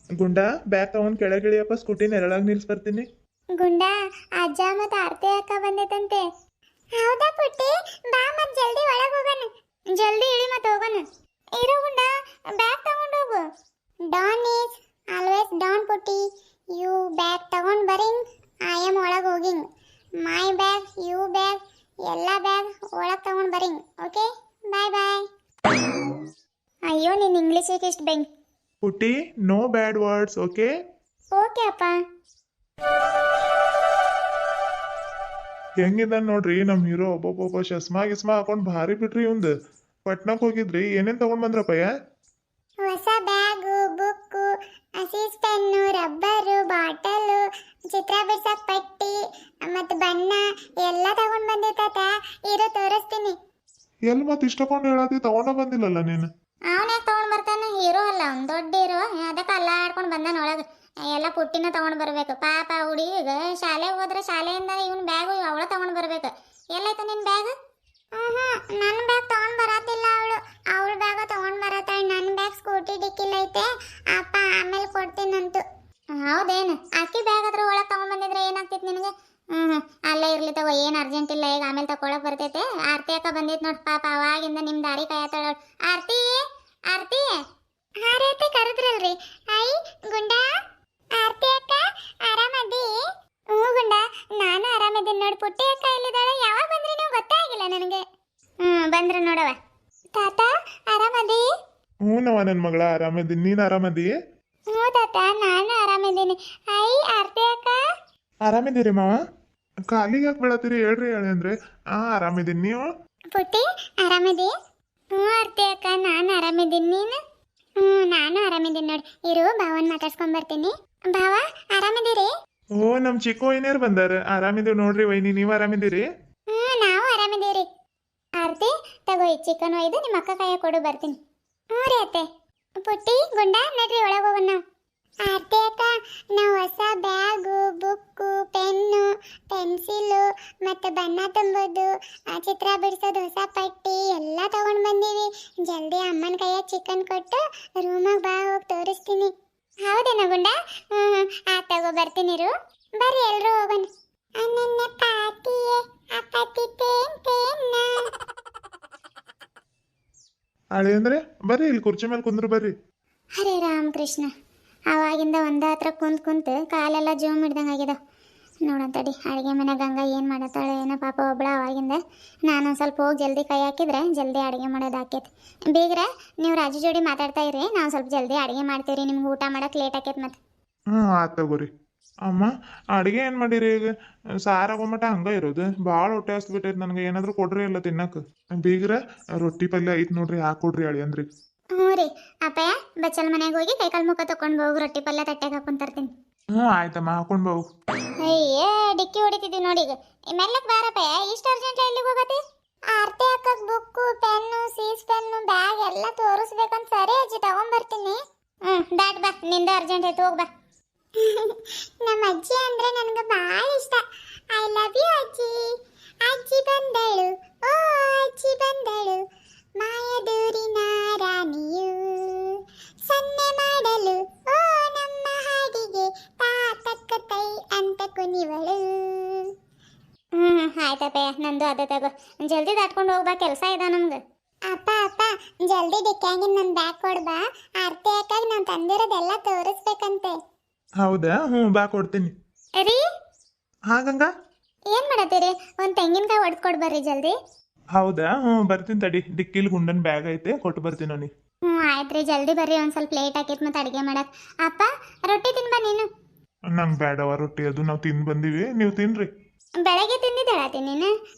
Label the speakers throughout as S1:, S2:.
S1: ಗುಂಡ ಬ್ಯಾಗ್ ತಗೊಂಡ್ ಕೆಳಗಿಳಿಯಪ್ಪ, ಸ್ಕೂಟಿ ನೆರಳಾಗಿ ನಿಲ್ಸ್ ಬರ್ತೀನಿ.
S2: ಗುಂಡ ಅಜ್ಜ ಮತ್ತೆ ಆರ್ತಿ ಅಕ್ಕ ಬಂದೈತಂತೆ. ಹೌದಾ ಪುಟ್ಟಿ, ಬಾ ಮತ್ ಜಲ್ದಿ ಒಳಗ್ ಹೋಗೋಣ. ಜಲ್ದಿ ಇಳಿ ಮತ್ತೆ ಹೋಗೋಣ. ಇರೋ ಗುಂಡ, ಬ್ಯಾಗ್ ತಗೊಂಡ್ ಹೋಗು. ಡಾನ್ ಈಸ್ ಆಲ್ವೇಸ್ ಡಾನ್ ಪುಟ್ಟಿ. ಯು ಬ್ಯಾಗ್ ತಗೊಂಡ್ ಬರಿಂಗ್, ಐ ಆಮ್ ಒಳಗ್ ಹೋಗಿಂಗ್. ಮೈ ಬ್ಯಾಗ್, ಯು ಬ್ಯಾಗ್, ಎಲ್ಲ ಬ್ಯಾಗ್ ಒಳಗ್ ತಗೊಂಡ್ ಬರಿಂಗ್. ಓಕೆ, ಬಾಯ್ ಬಾಯ್. ಅಯ್ಯೋ ನೀನ್ ಇಂಗ್ಲೀಷಿಗೆ ಇಷ್ಟು ಬೆಂಗ್.
S1: ಪುಟ್ಟಿ, no bad words, okay?
S2: Okay ಅಪ್ಪ.
S1: ಹೆಂಗಿದ ನೋಡ್ರಿ ನಮ್ ಹೀರೋ. ಒಬ್ಬೊಬ್ಬ ಚಸ್ಮಾ ಗಿಸ್ಮಾ ಹಾಕೊಂಡ್ ಭಾರಿ ಬಿಟ್ರಿ ಇವಂದ್. ಪಟ್ನಾಕ್ ಹೋಗಿದ್ರಿ, ಏನೇನ್ ತಗೊಂಡ್ ಬಂದ್ರಪ್ಪಯ್ಯ?
S2: ಹೊಸ ಬ್ಯಾಗು, ಬುಕ್ಕು, ಅಸೀಸ್ ಪೆನ್ನು, ರಬ್ಬರು, ಬಾಟಲು, ಚಿತ್ರ ಬಿಡ್ಸಕ್ ಪಟ್ಟಿ ಮತ್ತು ಬಣ್ಣ ಎಲ್ಲ ತಗೊಂಡ್ ಬಂದಿತ್ತ. ಇರೋ ತೋರಿಸ್ತೀನಿ.
S1: ಎಲ್ ಮತ್ ಇಷ್ಟಕೊಂಡು ಹೇಳತಿ, ತಗೊಂಡ ಬಂದಿಲ್ಲಲ್ಲ ನೀನು?
S2: ಅವನ್ಯಾಗ ತಗೊಂಡ್ ಬರ್ತಾನ, ಹೀರೋ ಅಲ್ಲ ಅವ್ನು, ದೊಡ್ಡ ಹೀರೋ. ಅದಕ್ಕೆ ಅಲ್ಲ ಆಡ್ಕೊಂಡು ಬಂದಾನ ಒಳಗೆ. ಎಲ್ಲ ಪುಟ್ಟಿನ ತಗೊಂಡ್ ಬರ್ಬೇಕು. ಪಾಪ ಹುಡುಗಿಗ ಶಾಲೆಗೆ ಹೋದ್ರೆ ಶಾಲೆಯಿಂದ ಇವನ್ ಬ್ಯಾಗು ಅವಳ ತಗೊಂಡ್ ಬರ್ಬೇಕು. ಎಲ್ಲೈತ ನಿನ್ ಬ್ಯಾಗ್? ನನ್ನ ಬ್ಯಾಗ್ ತಗೊಂಡ್ ಬರತ್ತಿಲ್ಲ ಅವಳು. ಅವಳ ಬ್ಯಾಗ ತಗೊಂಡ್ ಬರತ್ತಾಳೆ. ನನ್ನ ಬ್ಯಾಗ್ ಸ್ಕೂಟಿ ಡಿಕ್ಕಿಲ್ ಐತೆ. ಅಪ್ಪ ಆಮೇಲೆ ಕೊಡ್ತೀನಂತು. ಹೌದೇನು? ಅಕ್ಕಿ ಬ್ಯಾಗ್ ಅದ್ರ ಒಳಗೆ ತಗೊಂಡ್ ಬಂದಿದ್ರೆ ಏನಾಗ್ತಿತ್ತು ನಿನಗೆ? ಅಲ್ಲೇ ಇರ್ಲಿ ತಗೋ, ಏನು ಅರ್ಜೆಂಟ್ ಇಲ್ಲ. ಈಗ ಆಮೇಲೆ ತಗೊಳಕ್ ಬರ್ತೈತೆ. ಆರ್ತಿ ಅಕ್ಕ ಬಂದೈತೆ ನೋಡಿ. ಪಾಪ ಅವಾಗಿಂದ ನಿಮ್ ದಾರಿ ಕಾಯತ್ತಾಳ. ಆರ್ತಿ, ಆರ್ತಿ. ಹಾರೈತಿ ಕರೆದ್ರಲ್ರಿ. ಐ ಗುಂಡ, ಆರ್ತಿ ಅಕ್ಕ ಆರಾಮದಿ? ಹ್ಞೂ ಗುಂಡ, ನಾನು ಆರಾಮದೀನಿ ನೋಡಿ. ಪುಟ್ಟಿ ಅಕ್ಕ ಎಲ್ಲಿದ್ದಾಳೆ? ಯಾವಾಗ ಬಂದ್ರಿ ನೀವು? ಗೊತ್ತಾಗಿಲ್ಲ ನನಗೆ. ಬಂದ್ರೆ ನೋಡವ. ತಾತ ಆರಾಮದಿ?
S1: ಹ್ಞೂನವ ನನ್ ಮಗಳ, ಆರಾಮದೀನಿ. ನೀನ್ ಆರಾಮದಿ?
S2: ಹ್ಞೂ ತಾತ, ನಾನು ಆರಾಮಿದ್ದೀನಿ. ಐ ಆರ್ತಿ ಅಕ್ಕ.
S1: ಆರಾಮಿದ್ದೀರಿ ಮಾವ? ಕಾಲಿಗೆ ಯಾಕೆ ಬೀಳತ್ತೀರಿ? ಹೇಳ್ರಿ ಹೇಳಿ ಅಂದ್ರೆ. ಆರಾಮಿದ್ದೀನಿ. ನೀವು?
S2: ಪುಟ್ಟಿ ಆರಾಮಿದಿ? ಹ್ಞೂ ಆರ್ತಿ ಅಕ್ಕ, ನಾನು ಆರಾಮಿದ್ದೀನಿ. ನೀನು? ನಾನು ಆರಾಮಿದ್ದೀನಿ ನೋಡಿ. ಇರು, ಭಾವನ್ ಮಾತಾಡ್ಸ್ಕೊಂಡ್ ಬರ್ತೀನಿ. ಭಾವ ಆರಾಮಿದ್ದೀರಿ?
S1: ಓ, ನಮ್ ಚಿಕ್ಕ ವೈನಿಯರ್ ಬಂದಾರ. ಆರಾಮಿದ್ದೀವಿ ನೋಡ್ರಿ ವೈನಿ, ನೀವ್ ಆರಾಮಿದ್ದೀರಿ?
S2: ನಾವು ಆರಾಮಿದ್ದೀರಿ. ಆರ್ತಿ ತಗೋ, ಈ ಚಿಕನ್ ಒಯ್ದು ನಿಮ್ಮ ಅಕ್ಕ ಕೈಯ ಕೊಡು, ಬರ್ತೀನಿ. ಹ್ಞೂ ರೀ ಅತ್ತೆ. ಪುಟ್ಟಿ ಗುಂಡ ನಡ್ರಿ ಒಳಗೆ ಹೋಗೋಣ ನಾವು. ಆರ್ತಿ ಅಕ್ಕ, ನಾವು ಹೊಸ ಬ್ಯಾಗು, ಬುಕ್ಕು, ಪೆನ್ನು, ಪೆನ್ಸಿಲು ಮತ್ತು ಬಣ್ಣ ತುಂಬೋದು, ಚಿತ್ರ ಬಿಡಿಸೋದು, ಹೊಸ ಪಟ್ಟಿ ಎಲ್ಲ ತಗೊಂಡು ಬಂದೀವಿ. ಜಲ್ದಿ ಅಮ್ಮನ ಕೈಯಾಗ ಚಿಕನ್ ಕೊಟ್ಟು ರೂಮಾಗ ಬಾ, ಹೋಗಿ ತೋರಿಸ್ತೀನಿ. ಹೌದೇನ ಗುಂಡ? ತಗೋ ಬರ್ತೀನಿ ಇರು. ಬರ್ರಿ ಎಲ್ರು ಹೋಗೋಣ. ಅನನ್ಯ ಪಾತಿಯೇ ಅಪತಿ ಪೇನ್ ಪೇನ್ನ.
S1: ಅಳಿ ಅಂದ್ರೆ ಬರ್ರಿ, ಇಲ್ಲಿ ಕುರ್ಚಿ ಮೇಲೆ ಕುಂದ್ರು ಬರ್ರಿ.
S2: ಹರೇ ರಾಮ್ ಕೃಷ್ಣ. ಅವಾಗಿಂದ ಒಂದ ಹತ್ರ ಕುಂತು ಕಾಲೆಲ್ಲ ಜೋಮ್ ಹಿಡ್ದಂಗೆ ಆಗ್ಯದ. ನೋಡಂತಡಿ ಅಡುಗೆ ಮನೆ ಗಂಗಾ ಏನು ಮಾಡತ್ತಾಳೆ ಏನೋ ಪಾಪ ಒಬ್ಳ. ಅವಾಗಿಂದ ನಾನೊಂದು ಸ್ವಲ್ಪ ಹೋಗಿ ಜಲ್ದಿ ಕೈ ಹಾಕಿದ್ರೆ ಜಲ್ದಿ ಅಡುಗೆ ಮಾಡೋದು ಆಕೈತಿ. ಬೀಗ್ರ ನೀವು ರಾಜು ಜೋಡಿ ಮಾತಾಡ್ತಾ ಇರಿ, ನಾವು ಸ್ವಲ್ಪ ಜಲ್ದಿ ಅಡುಗೆ ಮಾಡ್ತೀವಿ. ನಿಮ್ಗೆ ಊಟ ಮಾಡಕ್ಕೆ ಲೇಟ್ ಆಕೈತಿ ಮತ್ತೆ.
S1: ಆತ್ ತಗೋರಿ. ಅಮ್ಮ, ಅಡುಗೆ ಏನು ಮಾಡಿರಿ? ಈಗ ಸಾರಾಗೋಮಟ ಹಂಗ ಇರೋದು. ಭಾಳ ಹೊಟ್ಟೆ ಹಸ್ಬಿಟ್ಟೈತೆ ನನಗೆ. ಏನಾದರೂ ಕೊಡ್ರಿ ಎಲ್ಲ ತಿನ್ನಕ್ಕೆ. ಬೀಗ್ರ ರೊಟ್ಟಿ ಪಲ್ಯ ಐತೆ ನೋಡ್ರಿ, ಹಾಕೊಡ್ರಿ ಅಳಿ ಅಂದ್ರಿ.
S2: ಹ್ಞೂ ರೀ ಅಪ್ಪಯ್ಯ, ಬಚ್ಚಲ್ ಮನೆಗೆ ಹೋಗಿ ಕೈಕಾಲು ಮುಖ ತಗೊಂಡು ಹೋಗಿ ರೊಟ್ಟಿ ಪಲ್ಯ ತಟ್ಟೆಗೆ ಹಾಕೊಂಡು ತರ್ತೀನಿ.
S1: ಆಯ್ತಮ್ಮ, ಹಾಕೊಂಡು ಬಾವು.
S2: ಅಯ್ಯೇ ಡಿಕ್ಕಿ ಹೊಡಿತಿದ್ವಿ ನೋಡಿ. ಈಗ ಮೆಲ್ಲಕ್ಕೆ ಬಾರಪ್ಪಯ್ಯ, ಇಷ್ಟು ಅರ್ಜೆಂಟ್ ಎಲ್ಲಿಗೆ ಹೋಗತ್ತೆ? ಆರ್ತಿ ಅಕ್ಕಗೆ ಬುಕ್ಕು, ಪೆನ್ನು, ಸೀಸ್ ಪೆನ್ನು, ಬ್ಯಾಗ್ ಎಲ್ಲ ತೋರಿಸ್ಬೇಕಂತ. ಸರಿ ಅಜ್ಜಿ, ತಗೊಂಡ್ಬರ್ತೀನಿ. ದಾಟ್ ಬಾ, ನಿಂದ ಅರ್ಜೆಂಟ್ ಆಯ್ತು, ಹೋಗಿ ಬಾ. ನಮ್ಮ ಅಜ್ಜಿ ಅಂದ್ರೆ ನನಗೆ ಭಾಳ ಇಷ್ಟ. ಐ ಲವ್ ಯು ಅಜ್ಜಿ. ಅಜ್ಜಿ ಬಂದಳು, ಓ ಅಜ್ಜಿ ಬಂದಳು, ಮಾಯದೂರಿನ ರಾಣಿಯು, ಸನ್ನೆ ಮಾಡಲು ಓ ನಮ್ಮ ಹಾಡಿಗೆ ತಾ ತಕ್ಕ ತೈ ಅಂತ ಕುಣಿವಳು. ಆಯ್ತಪ್ಪ, ನಂದು ಅದೇ ತಗೋ. ಜಲ್ದಿ ದಾಟ್ಕೊಂಡು ಹೋಗ್ಬಾ, ಕೆಲಸ ಇದೆ ನಮ್ಗೆ. ಅಪ್ಪ ಅಪ್ಪ, ಜಲ್ದಿ ಡಿಕ್ಕಾಗಿನ ನನ್ನ ಬ್ಯಾಗ್ ಕೊಡ್ಬಾ. ಆರ್ತಿ ಅಕ್ಕಾಗ ನಾವು ತಂದಿರೋದೆಲ್ಲ ತೋರಿಸ್ಬೇಕಂತೆ.
S1: ಹೌದಾ? ಬಾ ಕೊಡ್ತೀನಿ.
S2: ರೀ
S1: ಹಾಗಂಗ
S2: ಏನ್ ಮಾಡತ್ತೀರಿ? ಒಂದು ತೆಂಗಿನಕಾಯಿ ಹೊಡೆದು ಕೊಡ್ಬರ್ರಿ ಜಲ್ದಿ.
S1: ಹೌದಾ? ಬರ್ತೀನಿ ತಡಿ. ಡಿಕ್ಕಿಲ್ ಗುಂಡನ್ ಬ್ಯಾಗ್ ಐತೆ, ಕೊಟ್ಟು ಬರ್ತೀನಿ ಅವನಿಗೆ.
S2: ಆಯ್ತು ರೀ, ಜಲ್ದಿ ಬರ್ರಿ. ಒಂದು ಸ್ವಲ್ಪ ಲೇಟ್ ಆಕೈತೆ ಮತ್ತೆ ಅಡುಗೆ ಮಾಡಕ್ಕೆ. ಅಪ್ಪ ರೊಟ್ಟಿ ತಿನ್ಬಾ ನೀನು.
S1: ನಂಗೆ ಬೇಡವ ರೊಟ್ಟಿ, ಅದು ನಾವು ತಿಂದು ಬಂದೀವಿ. ನೀವು ತಿನ್ರಿ.
S2: ಬೆಳಗ್ಗೆ ತಿಂದಿದ್ದು ಹೇಳತ್ತೀನಿ ನೀನು.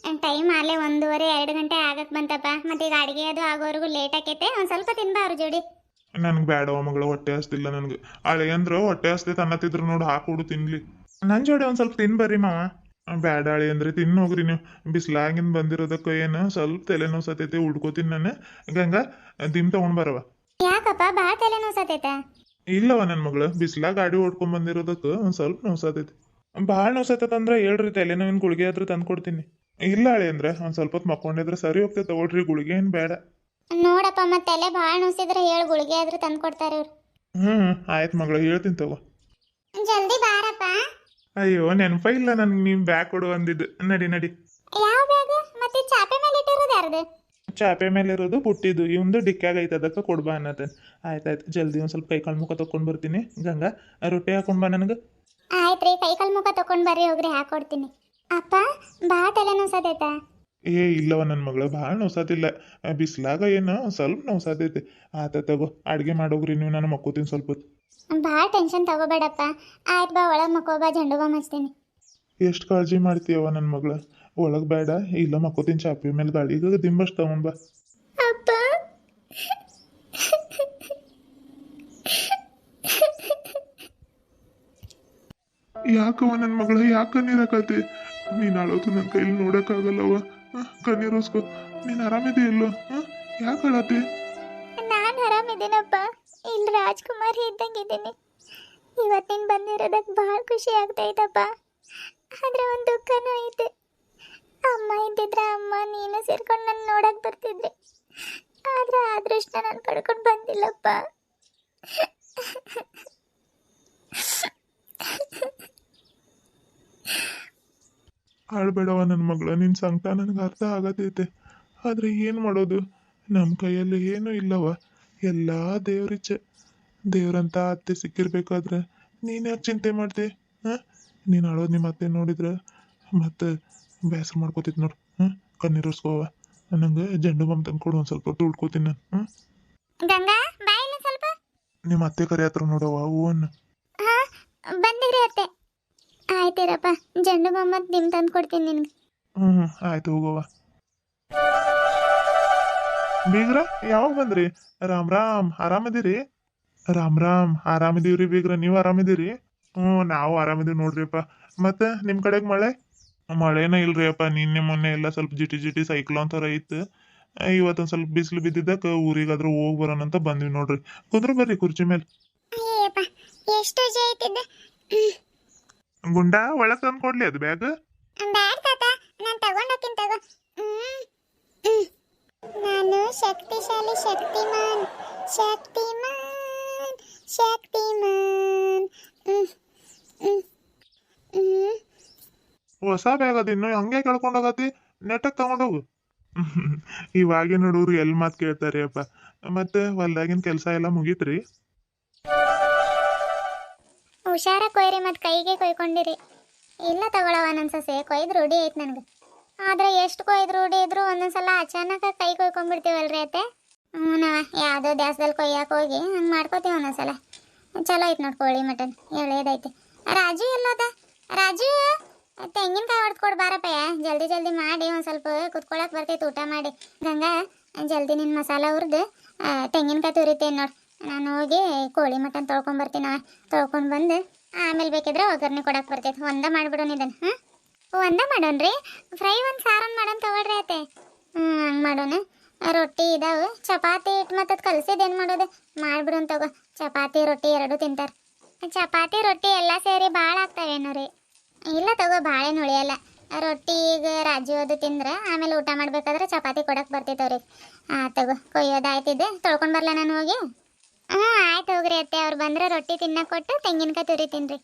S2: ಟೈಮ್ ಆಲೇ 1:30-2 ಗಂಟೆ ಆಗಕ್ಕೆ ಬಂತಪ್ಪ. ಮತ್ತೆ ಈಗ ಅಡುಗೆ ಅದು ಆಗೋವರೆಗೂ ಲೇಟ್ ಆಕೈತೆ. ಒಂದು ಸ್ವಲ್ಪ ತಿನ್ಬಾ ಅವ್ರ ಜೋಡಿ.
S1: ನನಗೆ ಬೇಡವ ಮಗಳು, ಹೊಟ್ಟೆ ಹಸ್ತಿಲ್ಲ ನನಗೆ. ಅಳೆ ಅಂದ್ರು ಹೊಟ್ಟೆ ಹಸ್ತೈತೆ ಅನ್ನತ್ತಿದ್ರು ನೋಡು, ಹಾಕೊಡು ತಿನ್ಲಿ. ನನ್ನ ಜೋಡಿ ಒಂದು ಸ್ವಲ್ಪ ತಿನ್ ಬರ್ರಿ ಮಾವ. ಬೇಡ ಅಳಿ ಅಂದ್ರೆ ತಿನ್ನು ಹೋಗ್ರಿ ನೀವು. ಬಿಸ್ಲಾಗಿಂದ ಬಂದಿರೋದಕ್ಕೆ ಏನು ಸ್ವಲ್ಪ ತಲೆ ನೋಸತೈತೆ, ಉಡ್ಕೋತೀನಿ ನಾನು. ಗಂಗಾ ದಿಮ್ ತಗೊಂಡ್ ಬರವ.
S2: ಯಾಕಪ್ಪ ಭಾಳ ತಲೆ ನೋಸತೈತೆ?
S1: ಇಲ್ಲವ ನನ್ನ ಮಗಳು, ಬಿಸ್ಲಾಗ ಗಾಡಿ ಓಡ್ಕೊಂಡ್ ಬಂದಿರೋದಕ್ಕೆ ಒಂದು ಸ್ವಲ್ಪ ನೋಸತೈತಿ. ಭಾಳ ನೋಸತ್ತಂದ್ರೆ ಹೇಳ್ರಿ, ತಲೆನೋವಿನ ಗುಳಿಗೆ ಆದ್ರೂ ತಂದು ಕೊಡ್ತೀನಿ. ಇಲ್ಲ ಅಳಿ ಅಂದ್ರೆ ಒಂದು ಸ್ವಲ್ಪ ಹೊತ್ತು ಮಕ್ಕೊಂಡಿದ್ರೆ ಸರಿ ಹೋಗ್ತೈತೆ, ತಗೊಳ್ರಿ. ಗುಳಿಗೆ ಏನು ಬೇಡ.
S2: ನೋಡಪ್ಪ, ಮತ್ತೆ ತಲೆ ಭಾಳ ನೋಸಿದ್ರೆ ಹೇಳು, ಗುಳಿಗೆ ಆದ್ರೂ ತಂದು ಕೊಡ್ತಾರೆ ಇವ್ರು.
S1: ಹ್ಞೂ ಆಯ್ತು ಮಗಳ ಹೇಳ್ತೀನಿ ತಗೋ.
S2: ಜಲ್ದಿ ಬಾರಪ್ಪ.
S1: ಅಯ್ಯೋ ನೆನಪ ಇಲ್ಲ ನನ್ಗೆ ನೀವು ಬ್ಯಾಗ್ ಕೊಡು ಅಂದಿದ್ದು. ನಡಿ ನಡಿ.
S2: ಯಾವ ಬ್ಯಾಗ್ ಮತ್ತೆ ಚಾಪೆ ಮೇಲೆ ಇಟ್ಟಿರೋದು ಯಾರ್ದು?
S1: ಚಾಪೆ ಮೇಲೆ ಇರೋದು ಪುಟ್ಟಿದ್ದು, ಇವಂದು ಡಿಕ್ಕಾಗ ಐತೆ, ಅದಕ್ಕೆ ಕೊಡ್ಬಾ ಅನ್ನತ್ತೇನೆ. ಆಯ್ತಾಯ್ತು, ಜಲ್ದಿ ಒಂದು ಸ್ವಲ್ಪ ಕೈ ಕಾಲು ಮುಖ ತೊಗೊಂಡು ಬರ್ತೀನಿ. ಗಂಗಾ ರೊಟ್ಟಿ ಹಾಕೊಂಡು ಬಾ ನನಗೆ.
S2: ಆಯ್ತ್ರಿ, ಕೈ ಕಾಲು ಮುಖ ತಕೊಂಡ್ ಬರ್ರಿ, ಹೋಗ್ರಿ ಹಾಕೊಡ್ತೀನಿ. ಅಪ್ಪ ಬಾ ತಲೆ ನೋಸತೈತಾ?
S1: ಏ ಇಲ್ಲವ ನನ್ನ ಮಗಳು, ಭಾಳ ನೋಸಾತಿಲ್ಲ. ಬಿಸ್ಲಾಗ ಏನು ಸ್ವಲ್ಪ ನೋಸಾತೈತಿ. ಆತ ತಗೋ, ಅಡುಗೆ ಮಾಡೋಗ್ರಿ ನೀವು, ನಾನು ಮಕ್ಕೋತೀನಿ ಸ್ವಲ್ಪ ಹೊತ್ತು.
S2: ಭಾಳ ಟೆನ್ಷನ್ ತಗೋಬೇಡಪ್ಪ. ಆಯ್ತು ಬಾ, ಒಳಗೆ ಮಕ್ಕೋ ಬಾ, ಜಂಡು ಬಾಮ್ ಹಚ್ತೀನಿ.
S1: ಎಷ್ಟು ಕಾಳಜಿ ಮಾಡ್ತೀಯವ ನನ್ನ ಮಗಳು. ಒಳಗೆ ಬೇಡ, ಇಲ್ಲ ಮಕ್ಕೋತೀನಿ ಚಾಪೆ ಮೇಲೆ, ಗಾಳಿಗೆ ದಿಂಬಷ್ಟು ತಗೊಂಡ್ ಬಾ.
S2: ಅಪ್ಪ
S1: ಯಾಕವ ನನ್ನ ಮಗಳು, ಯಾಕೆ ಕಣ್ಣೀರಾಕತಿ? ನೀನು ಅಳೋದು ನನ್ನ ಕೈಲಿ ನೋಡೋಕ್ಕಾಗಲ್ಲವ. ಕಣ್ಣೀರೋಸ್ಕೊ. ನೀನು ಆರಾಮಿದೆಯಲ್ಲೋ? ಯಾಕೆ ಅಳತಿ?
S2: ನಾನು ಆರಾಮಿದ್ದೀನಪ್ಪ. ಇಲ್ಲಿ ರಾಜ್ಕುಮಾರ್ ಇದ್ದಂಗಿದ್ದೀನಿ. ಇವತ್ತಿನ ಬಂದಿರೋದಕ್ಕೆ ಭಾಳ ಖುಷಿ ಆಗ್ತೈತಪ್ಪ. ಆದ್ರೆ ಒಂದು ದುಃಖನೂ ಐತೆ. ಅಮ್ಮ ಇದ್ದಿದ್ರೆ ಅಮ್ಮ ನೀನು ಸೇರ್ಕೊಂಡು ನನ್ನ ನೋಡಕ್ ಬರ್ತಿದ್ದೆ. ಆದ್ರೆ ಆ ಅದೃಷ್ಟ ನಾನು ಪಡ್ಕೊಂಡು ಬಂದಿಲ್ಲಪ್ಪ.
S1: ಆಳ್ಬೇಡವ ನನ್ನ ಮಗಳು, ನಿನ್ನ ಸಂಕಟ ನನಗೆ ಅರ್ಥ ಆಗತೈತೆ. ಆದರೆ ಏನು ಮಾಡೋದು, ನಮ್ಮ ಕೈಯಲ್ಲಿ ಏನೂ ಇಲ್ಲವ. ಎಲ್ಲ ದೇವ್ರಿಚ್ಛೆ. ದೇವ್ರಂತ ಅತ್ತೆ ಸಿಕ್ಕಿರ್ಬೇಕಾದ್ರೆ ನೀನು ಯಾಕೆ ಚಿಂತೆ ಮಾಡ್ತಿ? ನೀನು ಅಳೋದು ನಿಮ್ಮ ಅತ್ತೆ ನೋಡಿದ್ರೆ ಮತ್ತೆ ಬೇಸರ ಮಾಡ್ಕೋತಿದ್ ನೋಡು. ಕಣ್ಣೀರಿಸ್ಕೋವ. ನಂಗೆ ಜಂಡು ಬಾಮ್ ತಂದು ಕೊಡು, ಒಂದು ಸ್ವಲ್ಪ ಹೊತ್ತು ಉಳ್ಕೋತೀನಿ ನಾನು.
S2: ಗಂಗಾ ಬಾಯಿನ ಸ್ವಲ್ಪ.
S1: ನಿಮ್ಮ ಅತ್ತೆ ಕರೆ ಹತ್ರ ನೋಡವ ಹೂವನ್ನು.
S2: ಹಾ ಬಂದಿರಿ ಅತ್ತೆ. ಆಯ್ತಿರಪ್ಪ, ಜಂಡು ಬಾಮ್ ಮತ್ತು ನಿಮ್ ತಂದು ಕೊಡ್ತೀನಿ ನಿನ್ಗೆ.
S1: ಆಯ್ತು ಹೋಗವ. ಬೀಗ್ರ ಯಾವಾಗ ಬಂದ್ರಿ? ರಾಮ್ ರಾಮ್, ಆರಾಮದಿರಿ? ರಾಮ್ ರಾಮ್, ಆರಾಮಿದೀವ್ರಿ ಬೀಗ್ರ, ನೀವು ಆರಾಮಿದ್ದೀರಿ? ನಾವು ಆರಾಮಿದೀವಿ ನೋಡ್ರಿಪ್ಪ. ಮತ್ತೆ ನಿಮ್ಮ ಕಡೆಗೆ ಮಳೆನ ಇಲ್ರಿ ಅಪ್ಪ. ನಿನ್ನೆ ಮೊನ್ನೆ ಎಲ್ಲ ಸ್ವಲ್ಪ ಜಿಟಿ ಜಿಟಿ ಸೈಕ್ಲೋನ್ ಥರ ಇತ್ತು. ಇವತ್ತೊಂದು ಸ್ವಲ್ಪ ಬಿಸಿಲು ಬಿದ್ದಿದ್ದಕ್ಕೆ ಊರಿಗಾದ್ರೂ ಹೋಗಿ ಬರೋಣ ಅಂತ ಬಂದ್ವಿ ನೋಡ್ರಿ. ಕುಂದ್ರು ಬರ್ರಿ ಕುರ್ಚಿ ಮೇಲೆ.
S2: ಅಯ್ಯಪ್ಪ ಎಷ್ಟು ಜೈತಿದ್ದೆ.
S1: ಗುಂಡ ಒಳಗೆ ತಂದು ಕೊಡ್ಲಿ ಅದು ಬ್ಯಾಗ್?
S2: ಬ್ಯಾಡ ತಾತ, ನಾನು ತಗೊಂಡೋಗ್ತೀನಿ ತಗೋ. ನಾನು ಶಕ್ತಿಶಾಲಿ, ಶಕ್ತಿಮಾನ್ ಶಕ್ತಿಮಾನ್ ಶಕ್ತಿಮಾನ್.
S1: ಹೊಸ ಬ್ಯಾಗ್ ಅದು, ಇನ್ನು ಹಂಗೆ ಕೇಳ್ಕೊಂಡೋಗತಿ. ನೆಟ್ಟಗೆ ತಗೊಂಡೋಗು. ಇವಾಗಿನ ಹುಡುಗರು ಎಲ್ಲಿ ಮಾತು ಕೇಳ್ತಾರೆ ಅಪ್ಪ. ಮತ್ತೆ ಹೊಲ್ದಾಗಿನ ಕೆಲಸ ಎಲ್ಲ ಮುಗೀತ್ರಿ?
S2: ಹುಷಾರ ಕೊಯ್ರಿ, ಮತ್ತು ಕೈಗೆ ಕೊಯ್ಕೊಂಡಿರಿ. ಇಲ್ಲ ತಗೊಳವ ನನ್ನ ಸೊಸೆ, ಕೊಯ್ದು ರೂಢಿ ಐತೆ ನನಗೆ. ಆದ್ರೆ ಎಷ್ಟು ಕೊಯ್ದು ರೂಢಿ ಇದ್ರು ಒಂದೊಂದ್ಸಲ ಅಚಾನಕ ಕೈ ಕೊಯ್ಕೊಂಡ್ಬಿಡ್ತೀವಲ್ರಿ ಅತ್ತೆ. ನಾವ ಯಾವುದೋ ದ್ಯಾಸದಲ್ಲಿ ಕೊಯ್ಯಕ್ಕೆ ಹೋಗಿ ಹಂಗೆ ಮಾಡ್ಕೋತೀವಿ ಒಂದೊಂದ್ಸಲ. ಚಲೋ ಐತೆ ನೋಡಿ ಕೋಳಿ ಮಟನ್, ಎಳೆದೈತೆ. ರಾಜು ಎಲ್ಲೋದ? ರಾಜು ತೆಂಗಿನಕಾಯಿ ಹೊಡೆದು ಕೊಡು ಬಾರಪ್ಪಯ್ಯ. ಜಲ್ದಿ ಜಲ್ದಿ ಮಾಡಿ, ಒಂದು ಸ್ವಲ್ಪ ಕುತ್ಕೊಳಕ್ಕೆ ಬರ್ತೈತೆ ಊಟ ಮಾಡಿ. ಗಂಗಾ ಜಲ್ದಿ ನಿನ್ನ ಮಸಾಲ ಹುರಿದು ತೆಂಗಿನಕಾಯಿ ತುರಿತೇನೆ ನೋಡಿ. ನಾನು ಹೋಗಿ ಕೋಳಿ ಮಟನ್ ತೊಳ್ಕೊಂಬರ್ತೀನಿ. ತೊಳ್ಕೊಂಡು ಬಂದು ಆಮೇಲೆ ಬೇಕಿದ್ರೆ ಒಗ್ಗರಣೆ ಕೊಡಕ್ಕೆ ಬರ್ತೈತೆ. ಒಂದ ಮಾಡಿಬಿಡೋಣ ಇದನ್ನು. ಒಂದ ಮಾಡೋಣ್ರಿ, ಫ್ರೈ ಒಂದು ಸಾರನ್ನು ಮಾಡೋಣ ತಗೊಳ್ರಿ ಆಯ್ತೆ. ಹಂಗೆ ಮಾಡೋಣ. ರೊಟ್ಟಿ ಇದಾವೆ, ಚಪಾತಿ ಹಿಟ್ಟು ಮತ್ತು ಅದು ಕಲಸಿದ್ದೇನು ಮಾಡೋದು ಮಾಡಿಬಿಡೋಣ ತಗೋ. ಚಪಾತಿ ರೊಟ್ಟಿ ಎರಡೂ ತಿಂತಾರೆ. ಚಪಾತಿ ರೊಟ್ಟಿ ಎಲ್ಲ ಸೇರಿ ಭಾಳ ಆಗ್ತಾವೇನೋ ರೀ? ಇಲ್ಲ ತಗೋ, ಭಾಳೇನು ಉಳಿಯಲ್ಲ. ರೊಟ್ಟಿ ಈಗ ರಾಜು ಅದು ತಿಂದ್ರೆ ಆಮೇಲೆ ಊಟ ಮಾಡ್ಬೇಕಾದ್ರೆ ಚಪಾತಿ ಕೊಡಕ್ಕೆ ಬರ್ತೈತವ್ರಿ. ತಗೋ, ಕೊಯ್ಯೋದು ಆಯ್ತಿದ್ದೆ, ತೊಳ್ಕೊಂಡು ಬರಲ ನಾನು ಹೋಗಿ. ಆಯ್ತು ಹೋಗ್ರಿ ಅತ್ತೆ. ಅವ್ರು ಬಂದರೆ ರೊಟ್ಟಿ ತಿನ್ನಕ್ಕೆ ಕೊಟ್ಟು ತೆಂಗಿನಕಾಯಿ ತುರಿತೀನಿ ರೀ.